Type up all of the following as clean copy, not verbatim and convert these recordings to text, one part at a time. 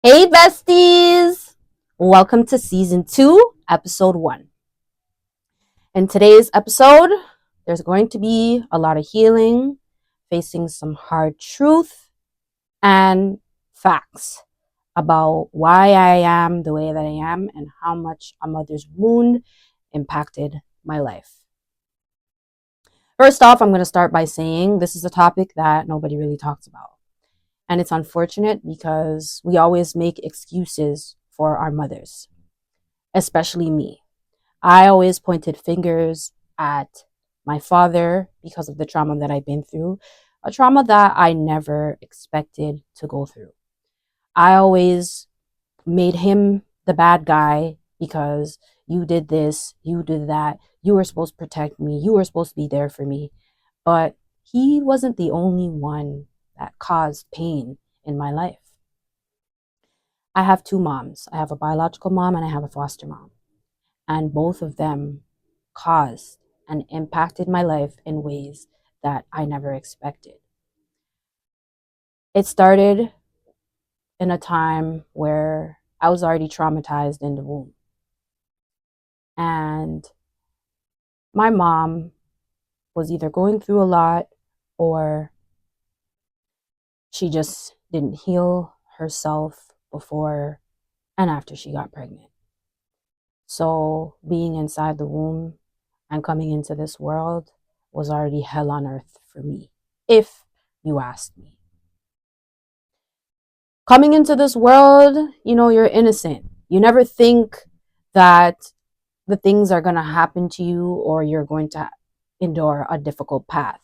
Hey, besties! Welcome to season 2, episode 1. In today's episode, there's going to be a lot of healing, facing some hard truth, and facts about why I am the way that I am and how much a mother's wound impacted my life. First off, I'm going to start by saying this is a topic that nobody really talks about. And it's unfortunate because we always make excuses for our mothers, especially me. I always pointed fingers at my father because of the trauma that I've been through, a trauma that I never expected to go through. I always made him the bad guy because you did this, you did that, you were supposed to protect me, you were supposed to be there for me. But he wasn't the only one that caused pain in my life. I have two moms. I have a biological mom and I have a foster mom. And both of them caused and impacted my life in ways that I never expected. It started in a time where I was already traumatized in the womb. And my mom was either going through a lot or she just didn't heal herself before and after she got pregnant. So being inside the womb and coming into this world was already hell on earth for me, if you asked me. Coming into this world, you're innocent. You never think that the things are going to happen to you or you're going to endure a difficult path.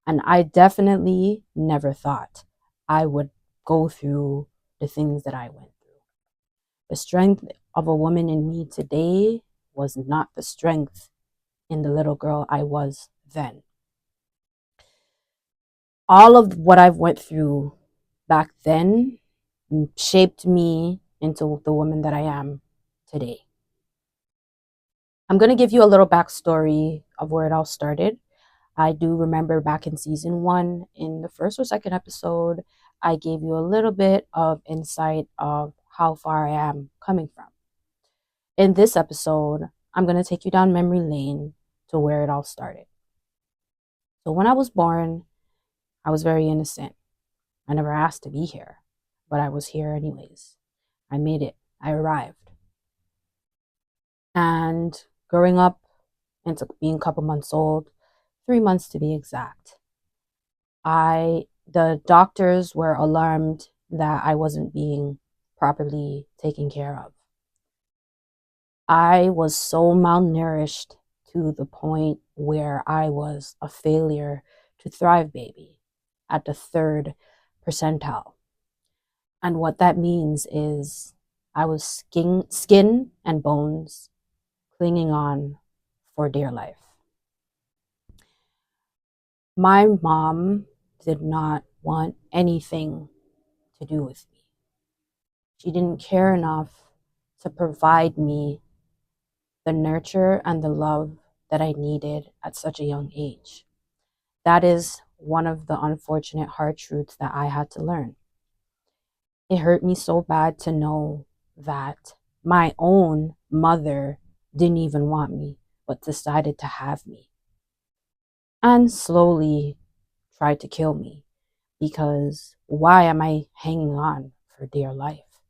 And I definitely never thought I would go through the things that I went through. The strength of a woman in me today was not the strength in the little girl I was then. All of what I've went through back then shaped me into the woman that I am today. I'm going to give you a little backstory of where it all started. I do remember back in season 1, in the first or second episode, I gave you a little bit of insight of how far I am coming from. In this episode, I'm going to take you down memory lane to where it all started. So when I was born, I was very innocent. I never asked to be here, but I was here anyways. I made it. I arrived. And growing up into being a couple months old, 3 months to be exact, the doctors were alarmed that I wasn't being properly taken care of. I was so malnourished to the point where I was a failure to thrive baby at the third percentile. And what that means is I was skin and bones clinging on for dear life. My mom did not want anything to do with me. She didn't care enough to provide me the nurture and the love that I needed at such a young age. That is one of the unfortunate hard truths that I had to learn. It hurt me so bad to know that my own mother didn't even want me, but decided to have me. And slowly tried to kill me because why am I hanging on for dear life?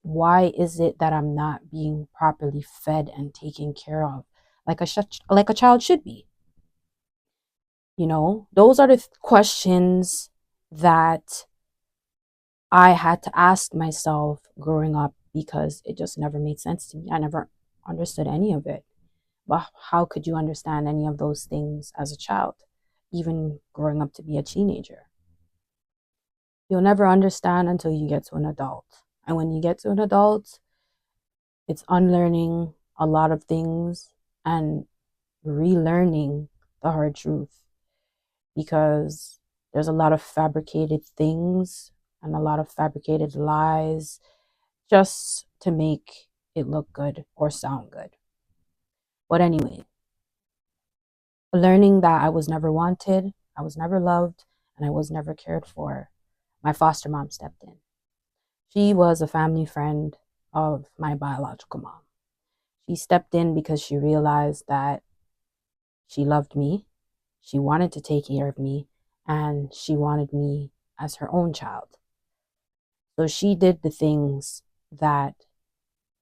Why is it that I'm not being properly fed and taken care of like a child should be? Those are the questions that I had to ask myself growing up because it just never made sense to me. I never understood any of it. But how could you understand any of those things as a child, even growing up to be a teenager? You'll never understand until you get to an adult. And when you get to an adult, it's unlearning a lot of things and relearning the hard truth because there's a lot of fabricated things and a lot of fabricated lies just to make it look good or sound good. But anyway, learning that I was never wanted, I was never loved, and I was never cared for, my foster mom stepped in. She was a family friend of my biological mom. She stepped in because she realized that she loved me, she wanted to take care of me, and she wanted me as her own child. So she did the things that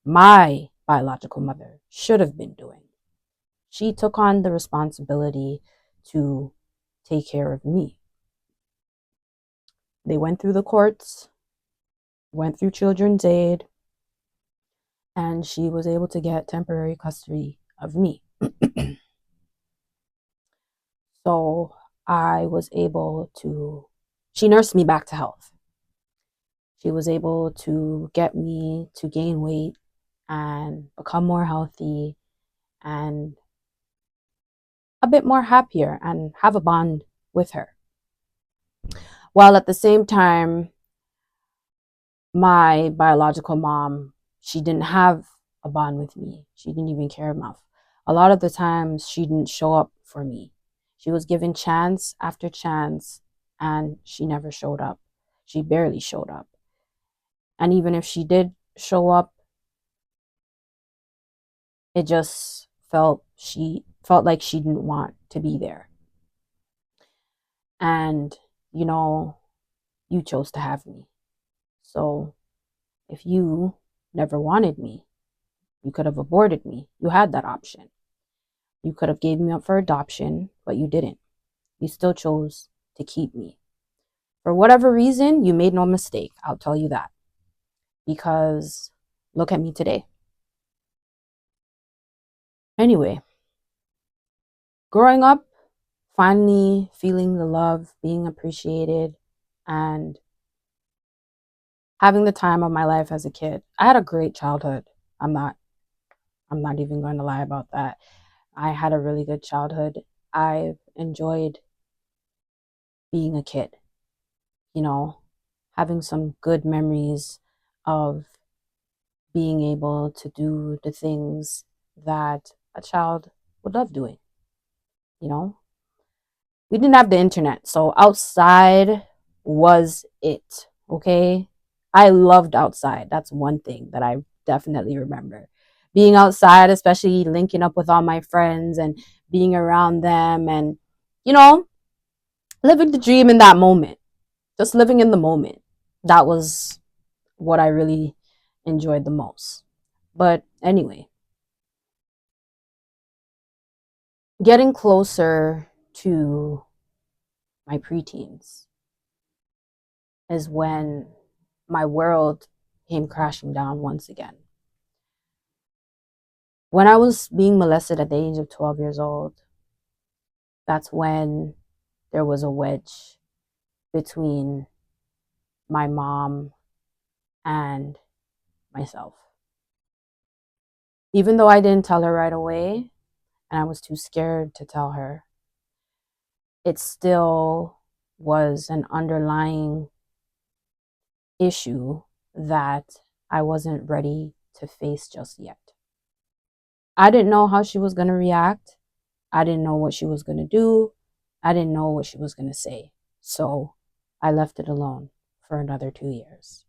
my biological mother should have been doing. She took on the responsibility to take care of me. They went through the courts, went through Children's Aid, and she was able to get temporary custody of me. So I was able to, she nursed me back to health. She was able to get me to gain weight and become more healthy and a bit more happier and have a bond with her. While at the same time, my biological mom, she didn't have a bond with me. She didn't even care enough. A lot of the times, she didn't show up for me. She was given chance after chance, and she never showed up. She barely showed up. And even if she did show up, it just she felt like she didn't want to be there. And, you know, you chose to have me. So if you never wanted me, you could have aborted me. You had that option. You could have gave me up for adoption, but you didn't. You still chose to keep me. For whatever reason, you made no mistake. I'll tell you that. Because look at me today. Anyway, growing up, finally feeling the love, being appreciated, and having the time of my life as a kid. I had a great childhood. I'm not I'm not even going to lie about that. I had a really good childhood. I've enjoyed being a kid, you know, having some good memories of being able to do the things that a child would love doing, you know. We didn't have the internet, so outside was it, okay? I loved outside. That's one thing that I definitely remember. Being outside, especially linking up with all my friends and being around them and, you know, living the dream in that moment. Just living in the moment. That was what I really enjoyed the most. But anyway, getting closer to my preteens is when my world came crashing down once again. When I was being molested at the age of 12 years old, that's when there was a wedge between my mom and myself. Even though I didn't tell her right away and I was too scared to tell her, it still was an underlying issue that I wasn't ready to face just yet. I didn't know how she was going to react. I didn't know what she was going to do. I didn't know what she was going to say. So I left it alone for another 2 years.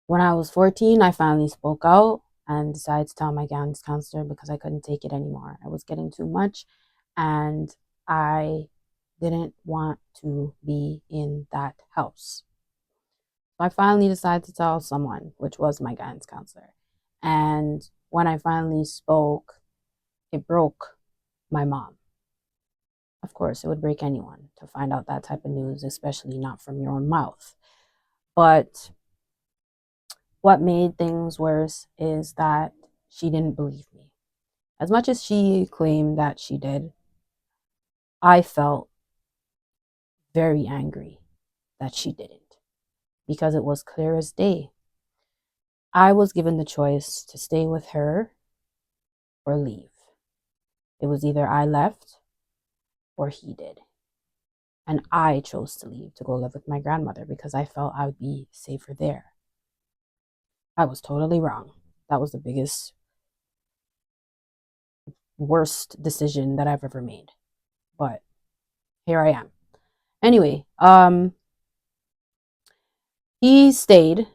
When I was 14, I finally spoke out and decided to tell my guidance counselor because I couldn't take it anymore. I was getting too much and I didn't want to be in that house. So I finally decided to tell someone, which was my guidance counselor. And when I finally spoke, it broke my mom. Of course, it would break anyone to find out that type of news, especially not from your own mouth. But what made things worse is that she didn't believe me. As much as she claimed that she did, I felt very angry that she didn't because it was clear as day. I was given the choice to stay with her or leave. It was either I left or he did. And I chose to leave to go live with my grandmother because I felt I would be safer there. I was totally wrong. That was the biggest, worst decision that I've ever made. But here I am. Anyway, He stayed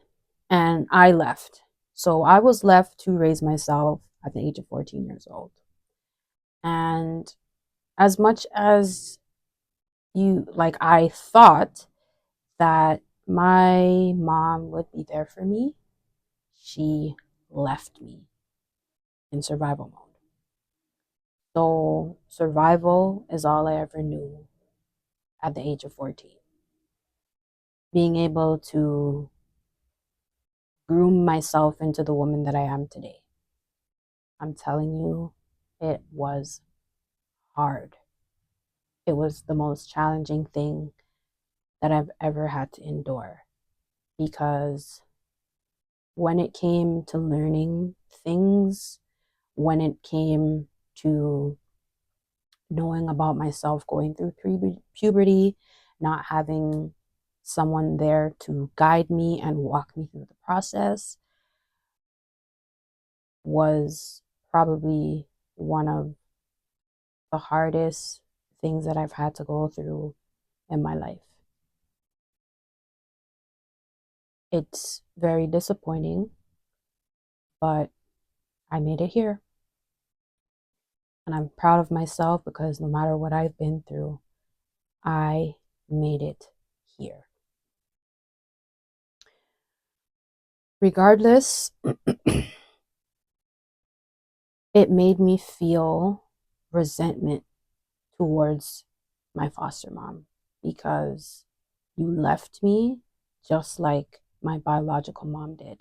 and I left. So I was left to raise myself at the age of 14 years old. And as much as I thought that my mom would be there for me, she left me in survival mode. So survival is all I ever knew at the age of 14. Being able to groom myself into the woman that I am today. I'm telling you, it was hard. It was the most challenging thing that I've ever had to endure because when it came to learning things, when it came to knowing about myself going through puberty, not having someone there to guide me and walk me through the process was probably one of the hardest things that I've had to go through in my life. It's very disappointing, but I made it here. And I'm proud of myself because no matter what I've been through, I made it here. Regardless, it made me feel resentment towards my foster mom because you left me just like my biological mom did.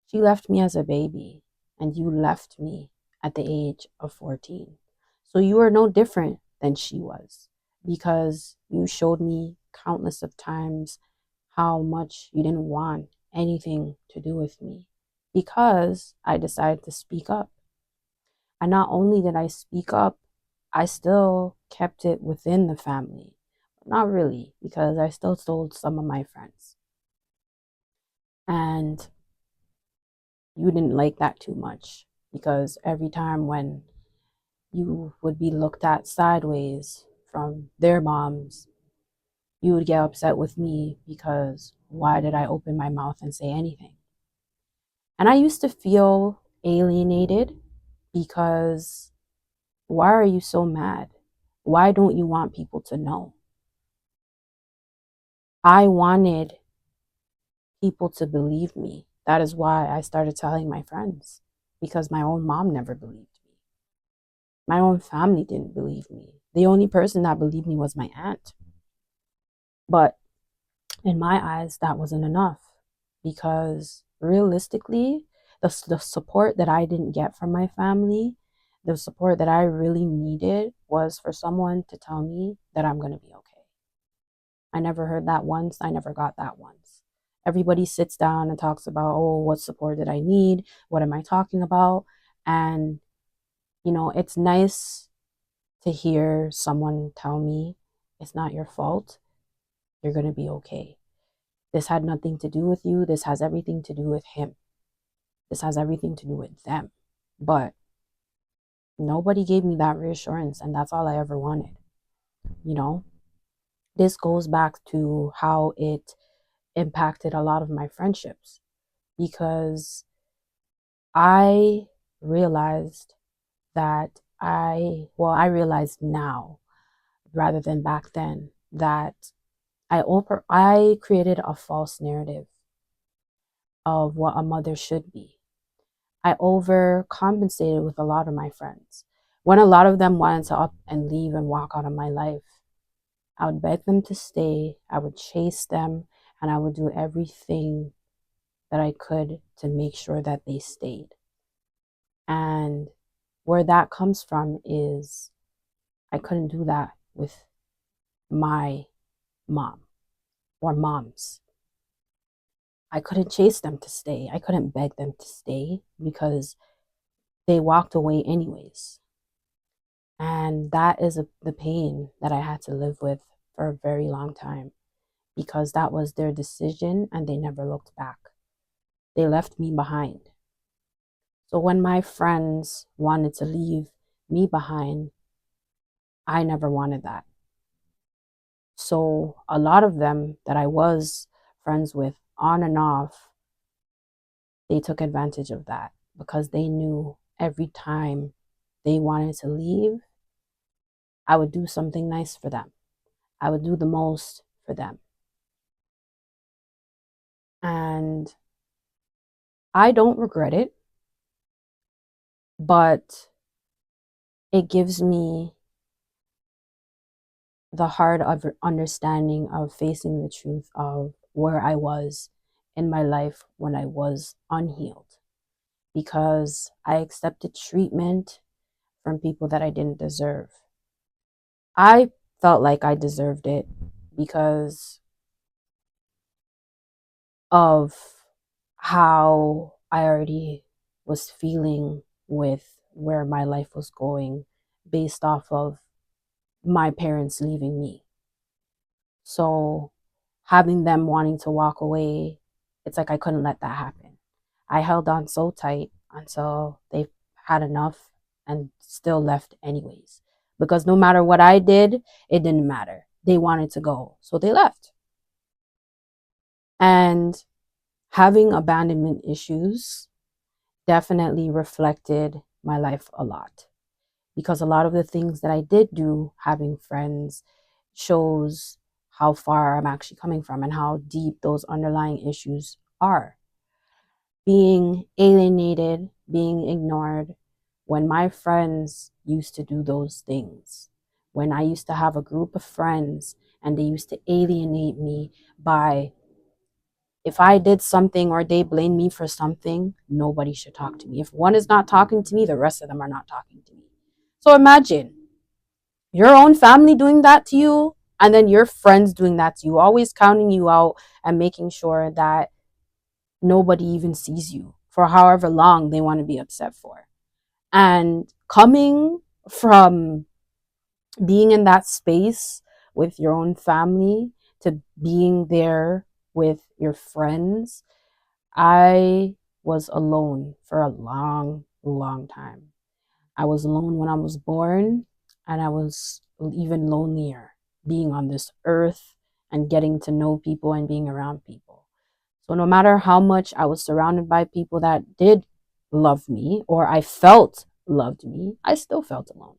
She left me as a baby, and you left me at the age of 14. So you are no different than she was because you showed me countless of times how much you didn't want anything to do with me because I decided to speak up. And not only did I speak up, I still kept it within the family. Not really, because I still told some of my friends. And you didn't like that too much because every time when you would be looked at sideways from their moms, you would get upset with me because why did I open my mouth and say anything? And I used to feel alienated because why are you so mad? Why don't you want people to know? I wanted people to believe me. That is why I started telling my friends because my own mom never believed me. My own family didn't believe me. The only person that believed me was my aunt. But in my eyes, that wasn't enough because realistically, the support that I didn't get from my family, the support that I really needed was for someone to tell me that I'm going to be okay. I never heard that once. I never got that once. Everybody sits down and talks about, oh, what support did I need? What am I talking about? And, it's nice to hear someone tell me it's not your fault. You're going to be okay. This had nothing to do with you. This has everything to do with him. This has everything to do with them. But nobody gave me that reassurance, and that's all I ever wanted. You know, this goes back to how it impacted a lot of my friendships because I realized that I realized now rather than back then that I created a false narrative of what a mother should be. I overcompensated with a lot of my friends. When a lot of them wanted to up and leave and walk out of my life, I would beg them to stay, I would chase them, and I would do everything that I could to make sure that they stayed. And where that comes from is I couldn't do that with my mom or moms. I couldn't chase them to stay. I couldn't beg them to stay because they walked away anyways. And that is the pain that I had to live with for a very long time because that was their decision and they never looked back. They left me behind. So when my friends wanted to leave me behind, I never wanted that. So a lot of them that I was friends with on and off, they took advantage of that because they knew every time they wanted to leave, I would do something nice for them. I would do the most for them. And I don't regret it, but it gives me the hard understanding of facing the truth of where I was in my life when I was unhealed, because I accepted treatment from people that I didn't deserve. I felt like I deserved it because of how I already was feeling with where my life was going based off of my parents leaving me. So having them wanting to walk away, it's like I couldn't let that happen. I held on so tight until they had enough and still left anyways. Because no matter what I did, it didn't matter. They wanted to go, so they left. And having abandonment issues definitely reflected my life a lot, because a lot of the things that I did do, having friends, shows how far I'm actually coming from and how deep those underlying issues are. Being alienated, being ignored, when my friends used to do those things, when I used to have a group of friends and they used to alienate me by, if I did something or they blame me for something, nobody should talk to me. If one is not talking to me, the rest of them are not talking to me. So imagine your own family doing that to you, and then your friends doing that to you, always counting you out and making sure that nobody even sees you for however long they want to be upset for. And coming from being in that space with your own family to being there with your friends, I was alone for a long, long time. I was alone when I was born, and I was even lonelier being on this earth and getting to know people and being around people. So, no matter how much I was surrounded by people that did love me or I felt loved me, I still felt alone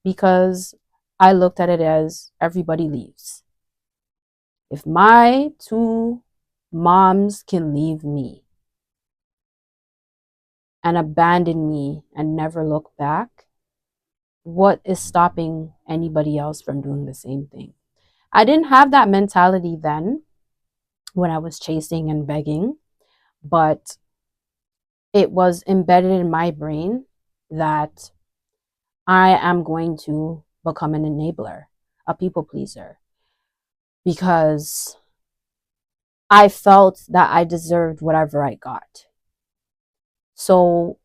because I looked at it as everybody leaves. If my two moms can leave me and abandon me and never look back, what is stopping anybody else from doing the same thing? I didn't have that mentality then when I was chasing and begging, but it was embedded in my brain that I am going to become an enabler, a people pleaser, because I felt that I deserved whatever I got. So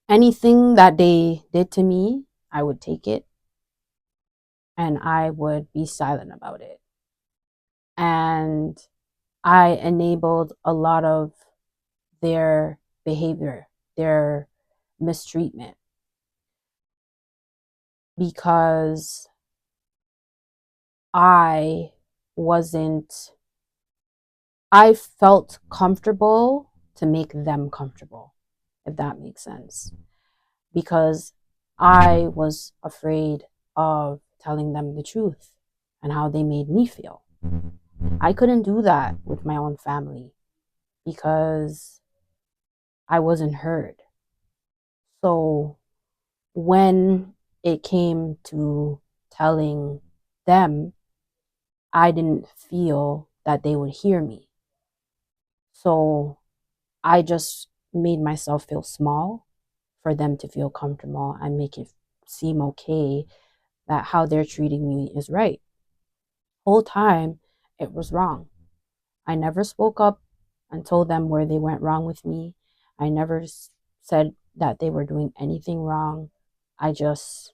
anything that they did to me, I would take it and I would be silent about it. And I enabled a lot of their behavior, their mistreatment, because I wasn't, I felt comfortable to make them comfortable, if that makes sense. Because I was afraid of telling them the truth and how they made me feel. I couldn't do that with my own family because I wasn't heard. So when it came to telling them, I didn't feel that they would hear me. So I just made myself feel small for them to feel comfortable and make it seem okay that how they're treating me is right. Whole time it was wrong. I never spoke up and told them where they went wrong with me. I never said that they were doing anything wrong. I just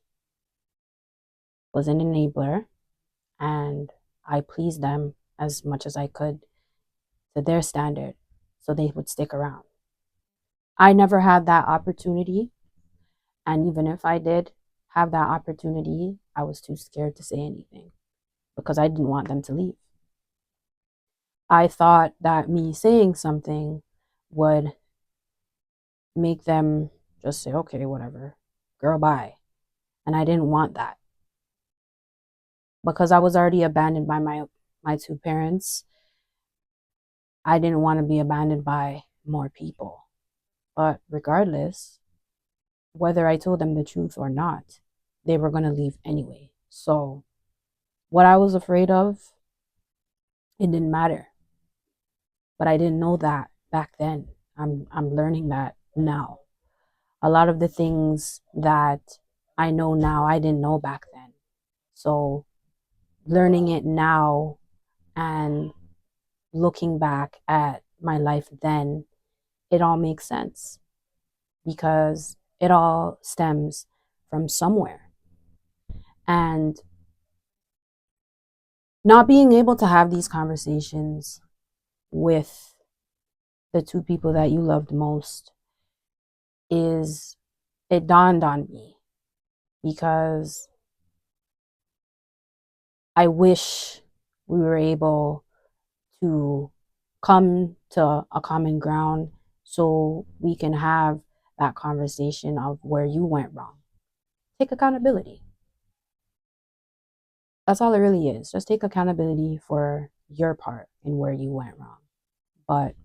was an enabler and I pleased them as much as I could to their standard so they would stick around. I never had that opportunity. And even if I did have that opportunity, I was too scared to say anything because I didn't want them to leave. I thought that me saying something would make them just say, okay, whatever, girl, bye. And I didn't want that because I was already abandoned by my two parents. I didn't want to be abandoned by more people. But regardless, whether I told them the truth or not, they were going to leave anyway. So what I was afraid of, it didn't matter. But I didn't know that back then. I'm learning that now. A lot of the things that I know now, I didn't know back then. So learning it now and looking back at my life then, it all makes sense because it all stems from somewhere. And not being able to have these conversations with the two people that you loved most is, it dawned on me because I wish we were able to come to a common ground so we can have that conversation of where you went wrong. Take accountability. That's all it really is. Just take accountability for your part in where you went wrong. But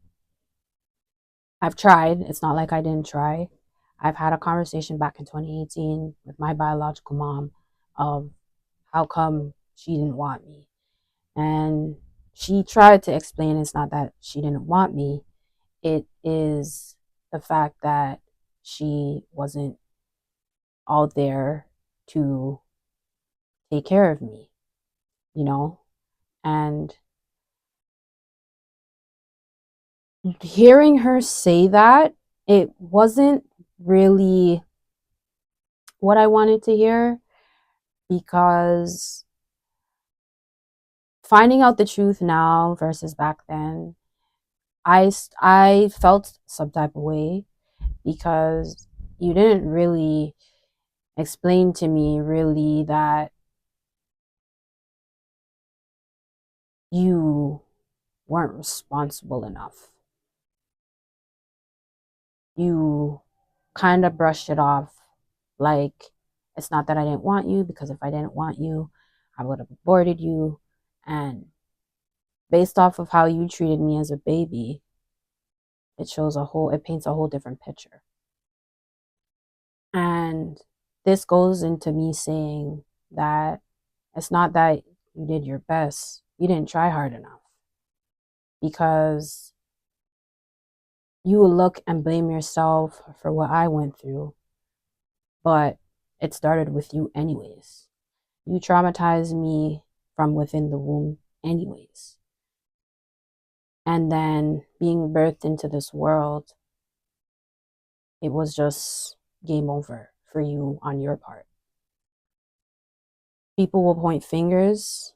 I've tried. It's not like I didn't try. I've had a conversation back in 2018 with my biological mom of how come she didn't want me. And she tried to explain it's not that she didn't want me, it is the fact that she wasn't out there to take care of me, you know? And hearing her say that, it wasn't really what I wanted to hear because finding out the truth now versus back then, I felt some type of way because you didn't really explain to me really that you weren't responsible enough. You kind of brushed it off like it's not that I didn't want you, because if I didn't want you, I would have aborted you. And based off of how you treated me as a baby, it paints a whole different picture. And this goes into me saying that it's not that you did your best, you didn't try hard enough, because you will look and blame yourself for what I went through, but it started with you anyways. You traumatized me from within the womb anyways. And then being birthed into this world, it was just game over for you on your part. People will point fingers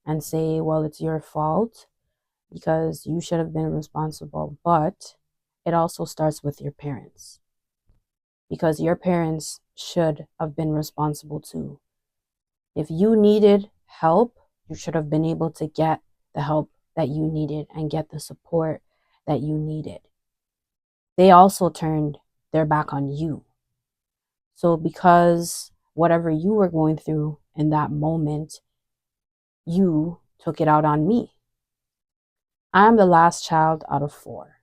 and say, well, it's your fault because you should have been responsible. But it also starts with your parents, because your parents should have been responsible too. If you needed help, you should have been able to get the help that you needed and get the support that you needed. They also turned their back on you. So, because whatever you were going through in that moment, you took it out on me. I'm the last child out of 4.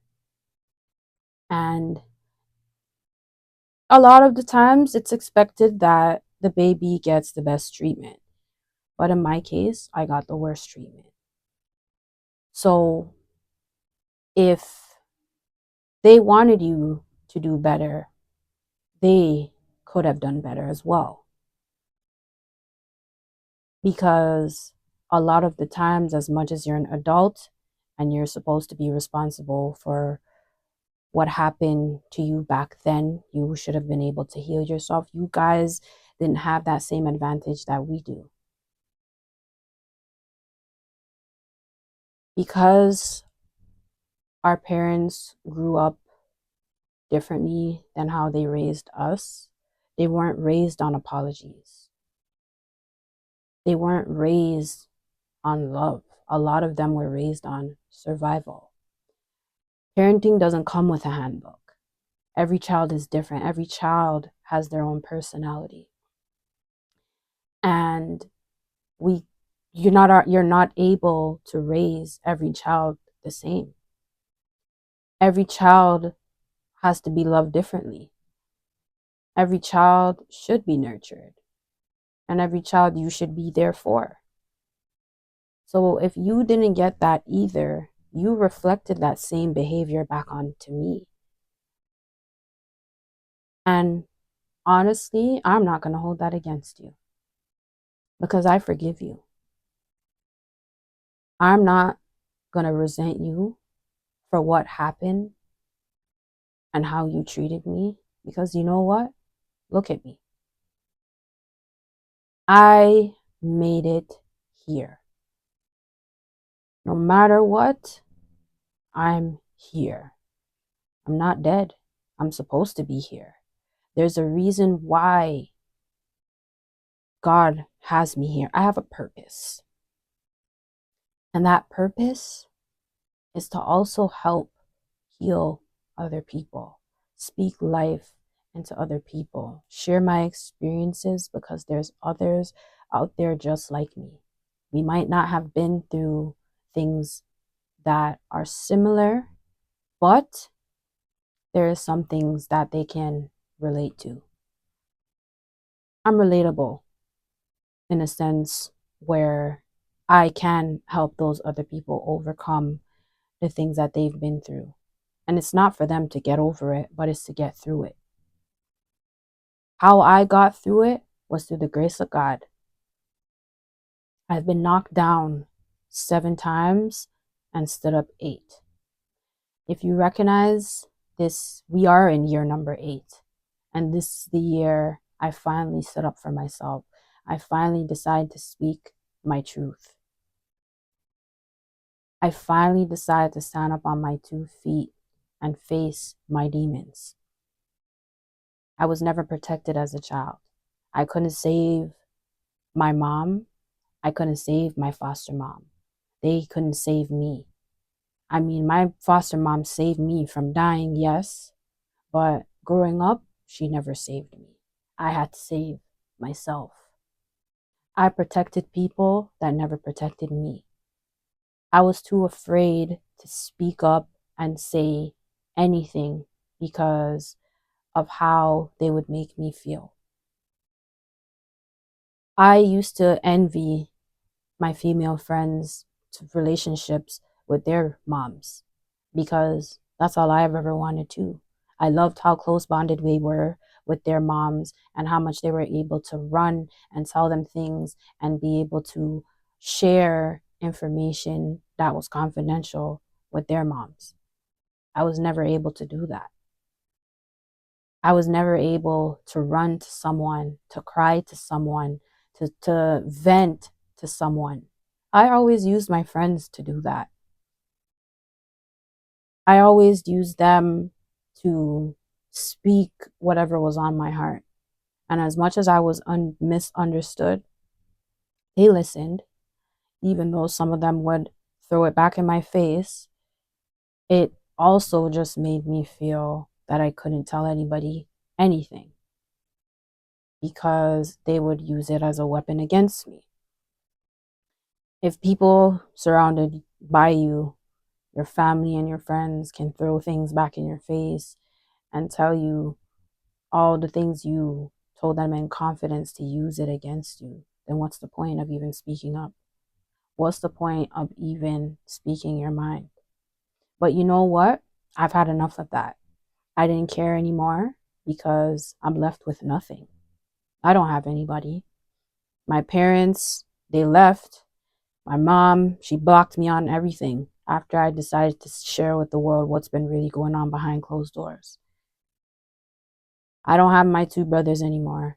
And a lot of the times it's expected that the baby gets the best treatment. But in my case, I got the worst treatment. So if they wanted you to do better, they could have done better as well. Because a lot of the times, as much as you're an adult and you're supposed to be responsible for what happened to you back then, you should have been able to heal yourself. You guys didn't have that same advantage that we do. Because our parents grew up differently than how they raised us, they weren't raised on apologies. They weren't raised on love. a lot of them were raised on survival. Parenting doesn't come with a handbook. Every child is different. Every child has their own personality. And we you're not able to raise every child the same. Every child has to be loved differently. Every child should be nurtured. And every child you should be there for. So if you didn't get that either, you reflected that same behavior back onto me. And honestly, I'm not going to hold that against you because I forgive you. I'm not going to resent you for what happened and how you treated me because you know what? Look at me. I made it here. No matter what, I'm here. I'm not dead. I'm supposed to be here. There's a reason why God has me here. I have a purpose. And that purpose is to also help heal other people, speak life into other people, share my experiences because there's others out there just like me. We might not have been through things that are similar, but there are some things that they can relate to. I'm relatable in a sense where I can help those other people overcome the things that they've been through. And it's not for them to get over it, but it's to get through it. How I got through it was through the grace of God. I've been knocked down 7 times and stood up 8. If you recognize this, we are in year number 8. And this is the year I finally stood up for myself. I finally decided to speak my truth. I finally decided to stand up on my 2 feet and face my demons. I was never protected as a child. I couldn't save my mom. I couldn't save my foster mom. They couldn't save me. I mean, my foster mom saved me from dying, yes, but growing up, she never saved me. I had to save myself. I protected people that never protected me. I was too afraid to speak up and say anything because of how they would make me feel. I used to envy my female friends' relationships with their moms because that's all I ever wanted to. I loved how close bonded we were with their moms and how much they were able to run and tell them things and be able to share information that was confidential with their moms. I was never able to do that. I was never able to run to someone, to cry to someone, to vent to someone. I always used my friends to do that. I always used them to speak whatever was on my heart. And as much as I was misunderstood, they listened, even though some of them would throw it back in my face. It also just made me feel that I couldn't tell anybody anything because they would use it as a weapon against me. If people surrounded by you, your family and your friends, can throw things back in your face and tell you all the things you told them in confidence to use it against you, then what's the point of even speaking up? What's the point of even speaking your mind? But you know what? I've had enough of that. I didn't care anymore because I'm left with nothing. I don't have anybody. My parents, they left. My mom, she blocked me on everything after I decided to share with the world what's been really going on behind closed doors. I don't have my 2 brothers anymore.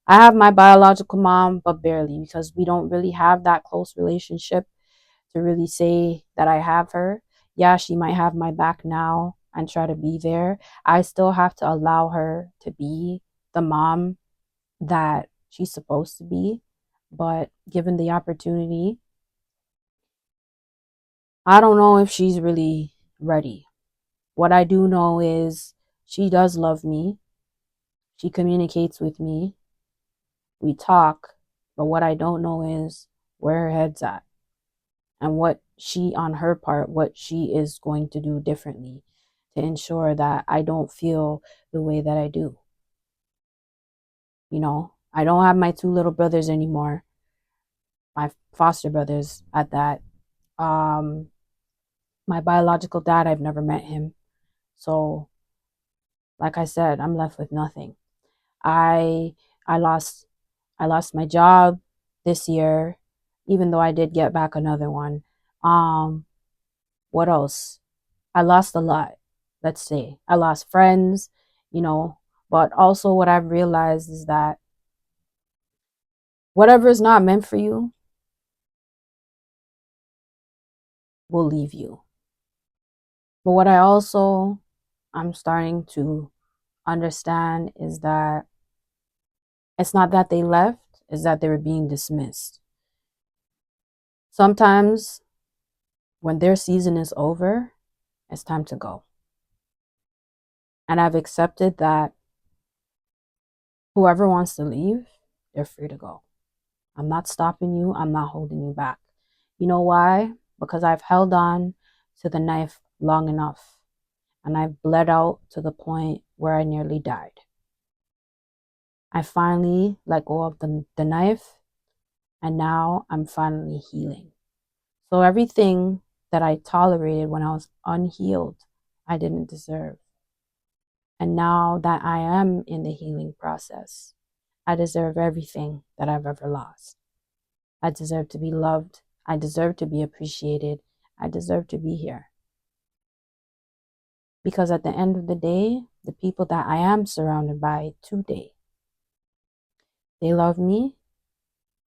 I have my biological mom, but barely because we don't really have that close relationship to really say that I have her. Yeah, she might have my back now and try to be there. I still have to allow her to be the mom that she's supposed to be. But given the opportunity, I don't know if she's really ready. What I do know is she does love me. She communicates with me. We talk. But what I don't know is where her head's at and what she, on her part, what she is going to do differently to ensure that I don't feel the way that I do. You know, I don't have my two little brothers anymore, my foster brothers at that. Um, my biological dad, I've never met him. So, like I said, I'm left with nothing. I I lost I lost my job this year, even though I did get back another one. What else? I lost a lot. Let's say I lost friends, you know, but also what I've realized is that whatever is not meant for you will leave you. But what I'm starting to understand is that it's not that they left, it's that they were being dismissed. Sometimes when their season is over, it's time to go. And I've accepted that whoever wants to leave, they're free to go. I'm not stopping you, I'm not holding you back. You know why? Because I've held on to the knife long enough and I've bled out to the point where I nearly died. I finally let go of the knife and now I'm finally healing. So everything that I tolerated when I was unhealed, I didn't deserve. And now that I am in the healing process, I deserve everything that I've ever lost. I deserve to be loved. I deserve to be appreciated. I deserve to be here. Because at the end of the day, the people that I am surrounded by today, they love me,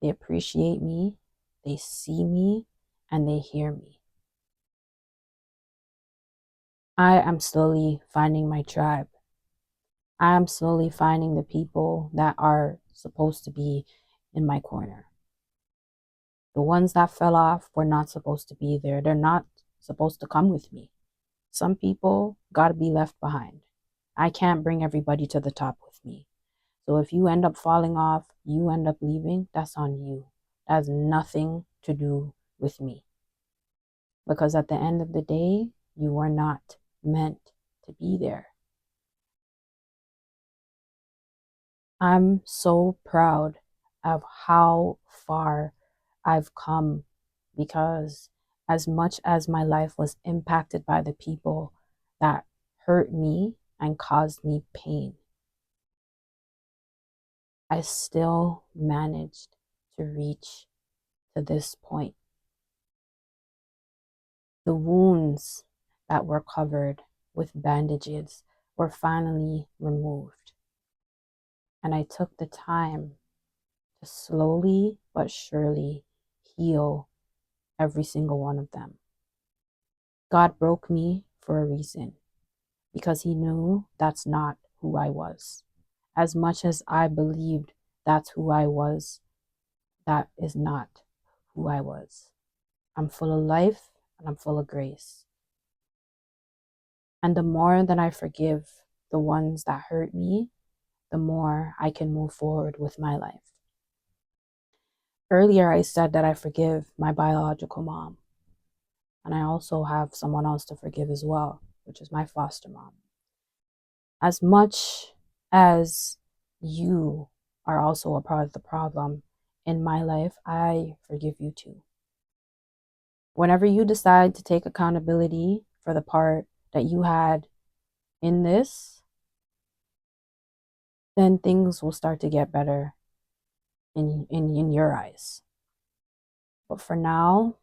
they appreciate me, they see me, and they hear me. I am slowly finding my tribe. I am slowly finding the people that are supposed to be in my corner. The ones that fell off were not supposed to be there. They're not supposed to come with me. Some people got to be left behind. I can't bring everybody to the top with me. So if you end up falling off, you end up leaving, that's on you. That has nothing to do with me. Because at the end of the day, you were not meant to be there. I'm so proud of how far I've come because as much as my life was impacted by the people that hurt me and caused me pain, I still managed to reach to this point. The wounds that were covered with bandages were finally removed. And I took the time to slowly but surely heal every single one of them. God broke me for a reason because He knew that's not who I was. As much as I believed that's who I was, that is not who I was. I'm full of life and I'm full of grace. And the more that I forgive the ones that hurt me, the more I can move forward with my life. Earlier, I said that I forgive my biological mom. And I also have someone else to forgive as well, which is my foster mom. As much as you are also a part of the problem in my life, I forgive you too. Whenever you decide to take accountability for the part that you had in this, then things will start to get better in your eyes. But for now,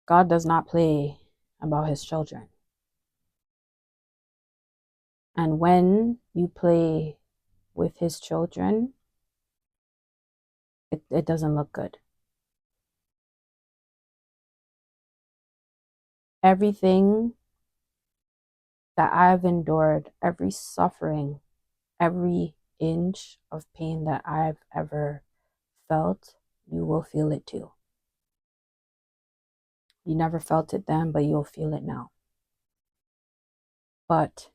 God does not play about His children. And when you play with His children, it doesn't look good. Everything that I've endured, every suffering, every inch of pain that I've ever felt, you will feel it too. You never felt it then, but you'll feel it now. But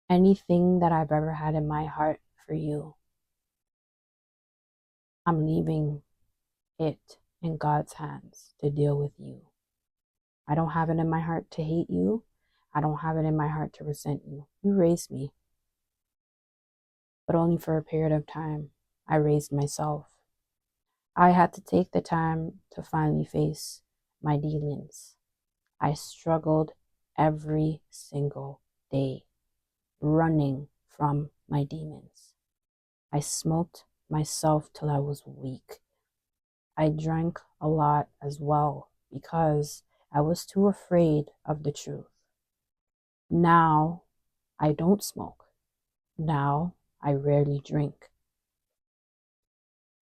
anything that I've ever had in my heart for you, I'm leaving it in God's hands to deal with you. I don't have it in my heart to hate you. I don't have it in my heart to resent you. You raised me, but only for a period of time. I raised myself. I had to take the time to finally face my demons. I struggled every single day, running from my demons. I smoked myself till I was weak. I drank a lot as well because I was too afraid of the truth. Now I don't smoke. Now I rarely drink.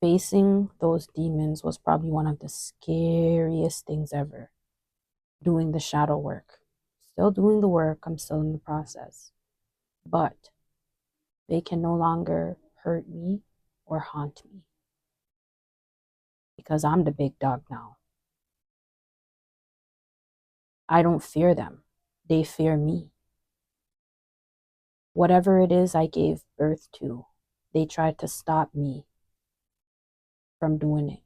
Facing those demons was probably one of the scariest things ever. Doing the shadow work. Still doing the work, I'm still in the process. But they can no longer hurt me or haunt me because I'm the big dog now. I don't fear them, they fear me. Whatever it is I gave birth to, they tried to stop me from doing it.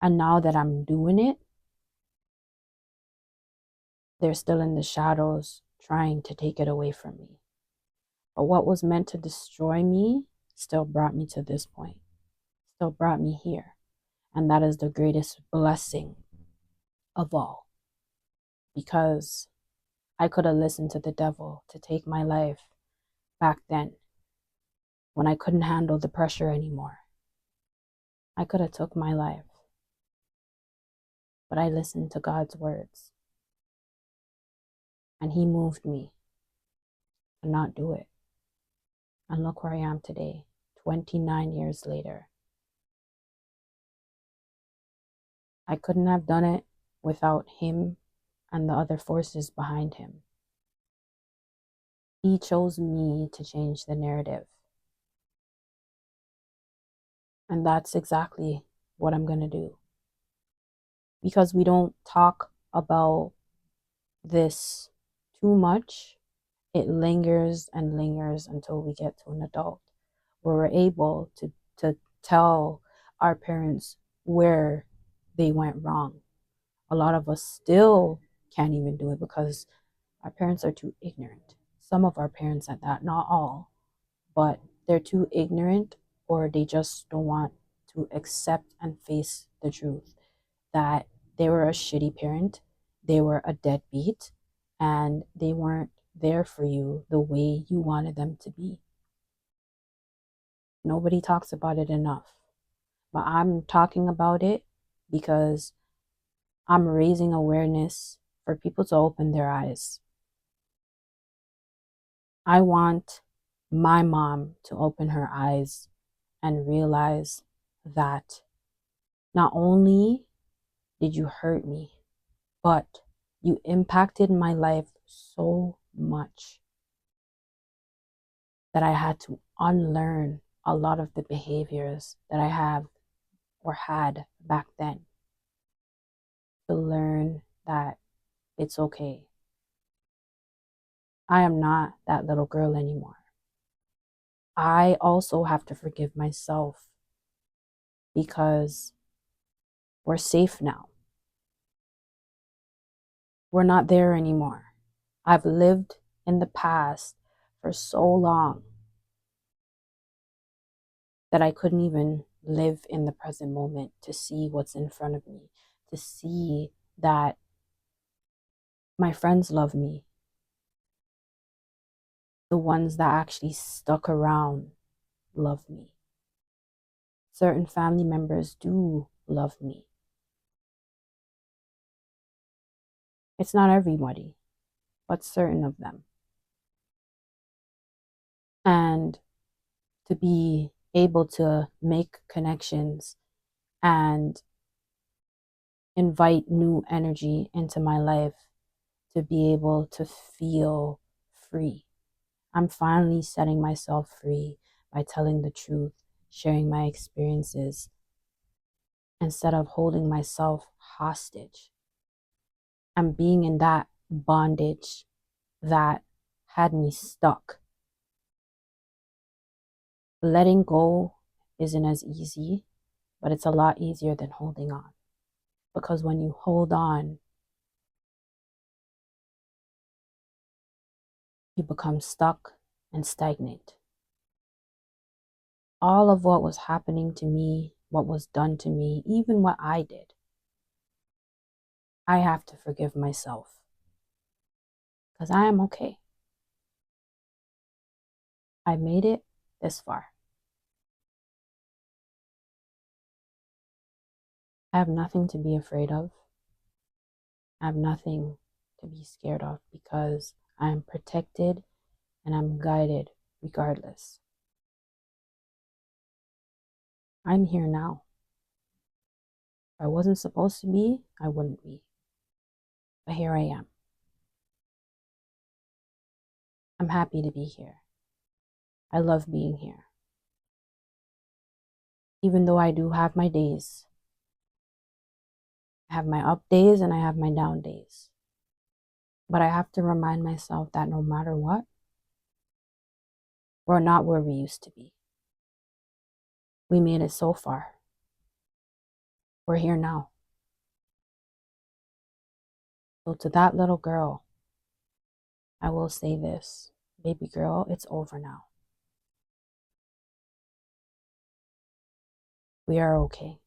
And now that I'm doing it, they're still in the shadows trying to take it away from me. But what was meant to destroy me still brought me to this point, still brought me here. And that is the greatest blessing of all. Because I could have listened to the devil to take my life back then when I couldn't handle the pressure anymore. I could have took my life. But I listened to God's words. And he moved me to not do it. And look where I am today, 29 years later. I couldn't have done it without him and the other forces behind him. He chose me to change the narrative. And that's exactly what I'm going to do. Because we don't talk about this too much, it lingers and lingers until we get to an adult where we're able to tell our parents where they went wrong. A lot of us still can't even do it because our parents are too ignorant. Some of our parents at that, not all, but they're too ignorant or they just don't want to accept and face the truth that they were a shitty parent, they were a deadbeat, and they weren't there for you the way you wanted them to be. Nobody talks about it enough. But I'm talking about it because I'm raising awareness for people to open their eyes. I want my mom to open her eyes and realize that not only did you hurt me, but you impacted my life so much that I had to unlearn a lot of the behaviors that I have or had back then to learn that it's okay. I am not that little girl anymore. I also have to forgive myself because we're safe now. We're not there anymore. I've lived in the past for so long that I couldn't even live in the present moment to see what's in front of me, to see that my friends love me. The ones that actually stuck around love me. Certain family members do love me. It's not everybody, but certain of them. And to be able to make connections and invite new energy into my life to be able to feel free. I'm finally setting myself free by telling the truth, sharing my experiences, instead of holding myself hostage and being in that bondage that had me stuck. Letting go isn't as easy, but it's a lot easier than holding on. Because when you hold on, you become stuck and stagnant. All of what was happening to me, what was done to me, even what I did, I have to forgive myself because I am okay. I made it this far. I have nothing to be afraid of. I have nothing to be scared of because I am protected and I'm guided regardless. I'm here now. If I wasn't supposed to be, I wouldn't be. But here I am. I'm happy to be here. I love being here. Even though I do have my days. I have my up days and I have my down days. But I have to remind myself that no matter what, we're not where we used to be. We made it so far. We're here now. So to that little girl, I will say this. Baby girl, it's over now. We are okay.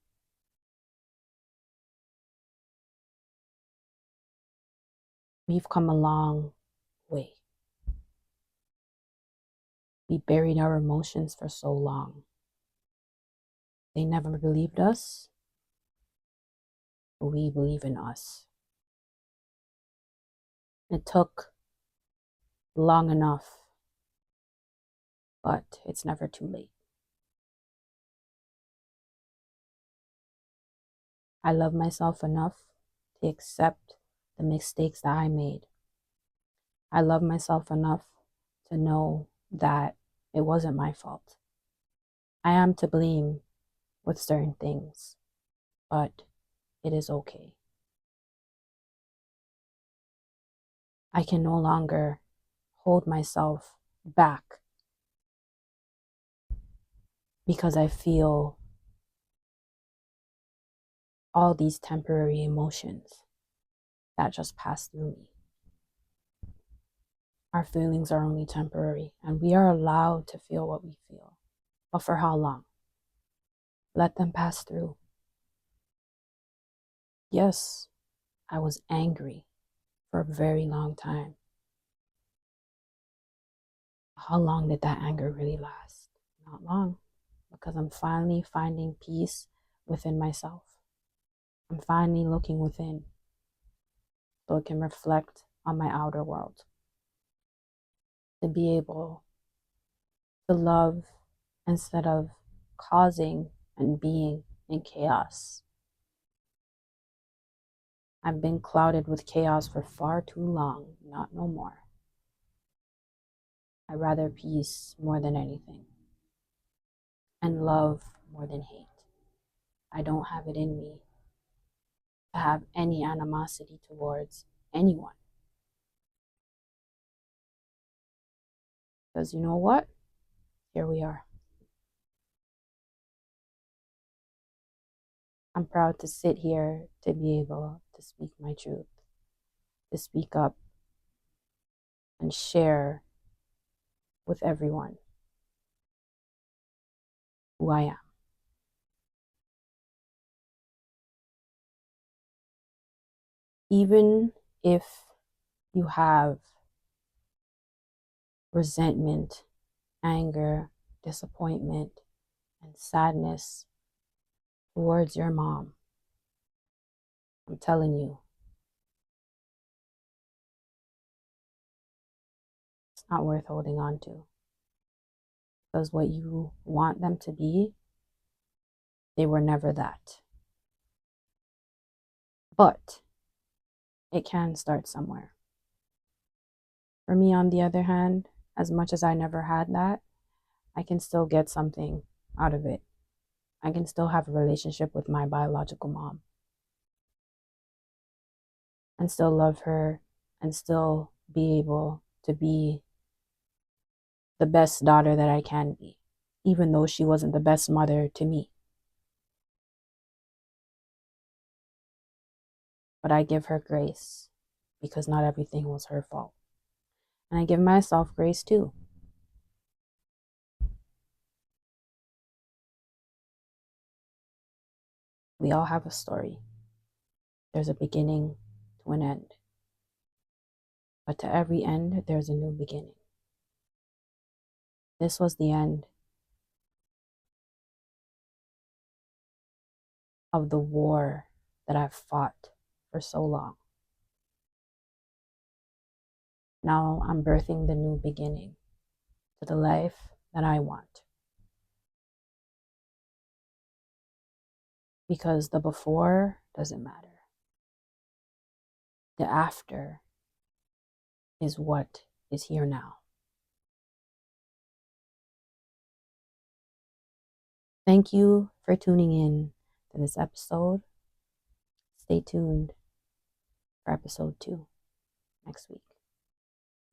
We've come a long way. We buried our emotions for so long. They never believed us, but we believe in us. It took long enough, but it's never too late. I love myself enough to accept the mistakes that I made. I love myself enough to know that it wasn't my fault. I am to blame with certain things, but it is okay. I can no longer hold myself back because I feel all these temporary emotions that just pass through me. Our feelings are only temporary, and we are allowed to feel what we feel. But for how long? Let them pass through. Yes, I was angry for a very long time. How long did that anger really last? Not long, because I'm finally finding peace within myself. I'm finally looking within so it can reflect on my outer world. To be able to love instead of causing and being in chaos. I've been clouded with chaos for far too long, not no more. I rather peace more than anything, and love more than hate. I don't have it in me to have any animosity towards anyone. Because you know what? Here we are. I'm proud to sit here to be able to speak my truth, to speak up and share with everyone who I am. Even if you have resentment, anger, disappointment, and sadness towards your mom, I'm telling you, it's not worth holding on to. Because what you want them to be, they were never that. But it can start somewhere. For me, on the other hand, as much as I never had that, I can still get something out of it. I can still have a relationship with my biological mom and still love her and still be able to be the best daughter that I can be, even though she wasn't the best mother to me. But I give her grace because not everything was her fault. And I give myself grace too. We all have a story. There's a beginning to an end. But to every end, there's a new beginning. This was the end of the war that I've fought for so long. Now I'm birthing the new beginning to the life that I want. Because the before doesn't matter. The after is what is here now. Thank you for tuning in to this episode. Stay tuned for episode 2 next week.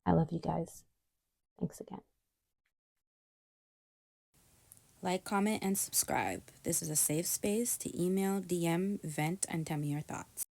I love you guys. Thanks again. Like, comment, and subscribe. This is a safe space to email, DM, vent, and tell me your thoughts.